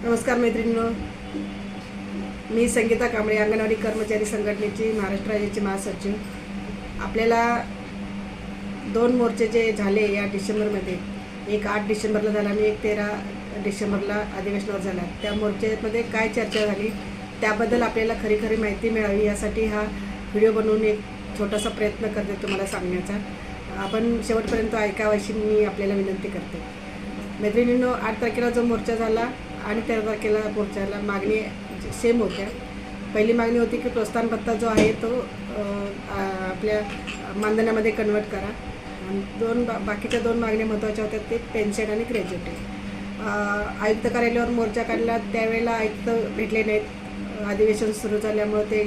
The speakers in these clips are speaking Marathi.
नमस्कार मैत्रिणींनो, मी संगीता कांबळे, अंगणवाडी कर्मचारी संघटनेची महाराष्ट्र राज्याची महासचिव. आपल्याला 2 मोर्चे जे झाले या डिसेंबरमध्ये, एक 8 डिसेंबरला झाला आणि एक 13 डिसेंबरला अधिवेशनावर झाला. त्या मोर्चेमध्ये काय चर्चा झाली त्याबद्दल आपल्याला खरी माहिती मिळावी यासाठी हा व्हिडिओ बनवून एक छोटासा प्रयत्न करते तुम्हाला सांगण्याचा. आपण शेवटपर्यंत ऐकावं अशी मी आपल्याला विनंती करते. मैत्रिणींनो, 8 तारखेला जो मोर्चा झाला आणि 13 तारखेला मोर्चाला मागणी सेम होत्या. पहिली मागणी होती की प्रोत्साहन भत्ता जो आहे तो आपल्या मानधनामध्ये कन्वर्ट करा. आणि बाकीच्या 2 मागण्या महत्त्वाच्या होत्या, ते पेन्शन आणि ग्रॅज्युएटी. आयुक्त कार्यालयावर मोर्चा काढला, त्यावेळेला आयुक्त भेटले नाहीत. अधिवेशन सुरू झाल्यामुळं ते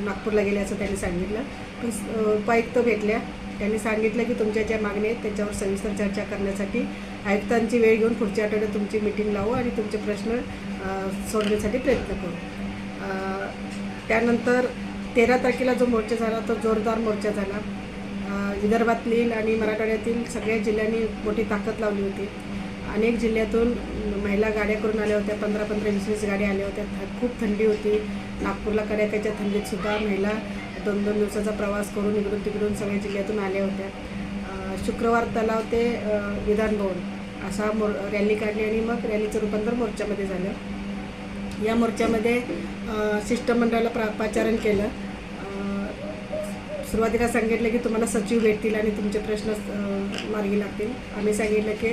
नागपूरला गेले असं त्यांनी सांगितलं. पण उपायुक्त भेटल्या. त्यांनी सांगितलं की तुमच्या ज्या मागण्या आहेत त्याच्यावर सविस्तर चर्चा करण्यासाठी आयुक्तांची वेळ घेऊन पुढच्या आठवड्यात तुमची मीटिंग लावू आणि तुमचे प्रश्न सोडवण्यासाठी प्रयत्न करू. त्यानंतर 13 तारखेला जो मोर्चा झाला तो जोरदार मोर्चा झाला. विदर्भातील आणि मराठवाड्यातील सगळ्या जिल्ह्यांनी मोठी ताकद लावली होती. अनेक जिल्ह्यातून महिला गाड्या करून आल्या होत्या. 15-15, 20-20 गाड्या आल्या होत्या. खूप थंडी होती. नागपूरला कडाक्याच्या थंडीतसुद्धा महिला 2-2 दिवसाचा प्रवास करून इकडून तिकडून सगळ्या जिल्ह्यातून आल्या होत्या. शुक्रवार तलाव ते विधान भवन असा रॅली काढली आणि मग रॅलीचं रूपांतर मोर्चामध्ये झालं. या मोर्चामध्ये शिष्टमंडळाला पाचारण केलं. सुरुवातीला सांगितलं की तुम्हाला सचिव भेटतील आणि तुमचे प्रश्न मार्गी लागतील. आम्ही सांगितलं की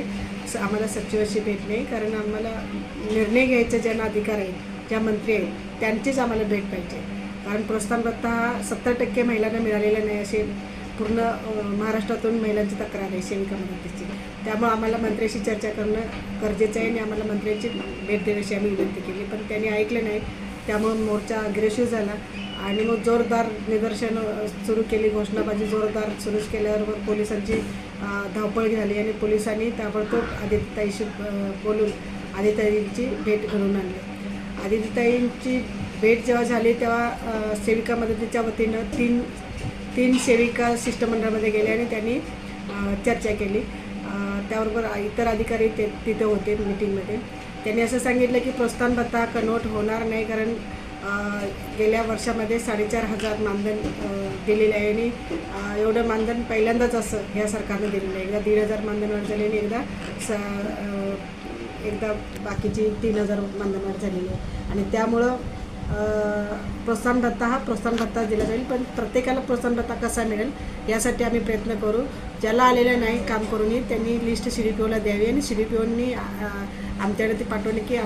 आम्हाला सचिवाशी भेट नाही, कारण आम्हाला निर्णय घ्यायचा ज्यांना अधिकार आहे, ज्या मंत्री आहेत त्यांचीच आम्हाला भेट पाहिजे. कारण प्रोत्साहन भत्ता हा 70% महिलांना मिळालेला नाही असे पूर्ण महाराष्ट्रातून महिलांची तक्रार आहे सेविका मदतीची. त्यामुळे आम्हाला मंत्र्याशी चर्चा करणं गरजेचं आहे आणि आम्हाला मंत्र्यांची भेट देण्याची आम्ही विनंती केली, पण त्यांनी ऐकलं नाही. त्यामुळं मोर्चा अग्रेसिव्ह झाला आणि मग जोरदार निदर्शनं सुरू केली. घोषणाबाजी जोरदार सुरू केल्यावर पोलिसांची धावपळ झाली आणि पोलिसांनी ताबडतोब आदित्यताईशी बोलून आदित्यताईंची भेट घडवून आणली. आदित्यताईंची भेट जेव्हा झाली तेव्हा सेविका मदतीच्या वतीनं तीन सेविका शिष्टमंडळामध्ये गेल्या आणि त्यांनी चर्चा केली. त्याबरोबर इतर अधिकारी तिथे होते मीटिंगमध्ये. त्यांनी असं सांगितलं की प्रोत्साहन भत्ता कन्वर्ट होणार नाही, कारण गेल्या वर्षामध्ये 4,500 मानधन दिलेलं आहे आणि एवढं मानधन पहिल्यांदाच असं ह्या सरकारनं दिलेलं आहे. एकदा 1,500 मानधन वाढ झाली आणि एकदा बाकीची 3,000 मानधन वाढ झालेली आहे. आणि त्यामुळं प्रोत्साहन भत्ता दिला जाईल, पण प्रत्येकाला प्रोत्साहन भत्ता कसा मिळेल यासाठी आम्ही प्रयत्न करू. ज्याला आलेलं नाही काम करूनही त्यांनी लिस्ट CDPOला द्यावी आणि CDPOनी आमच्याकडे ते पाठवले की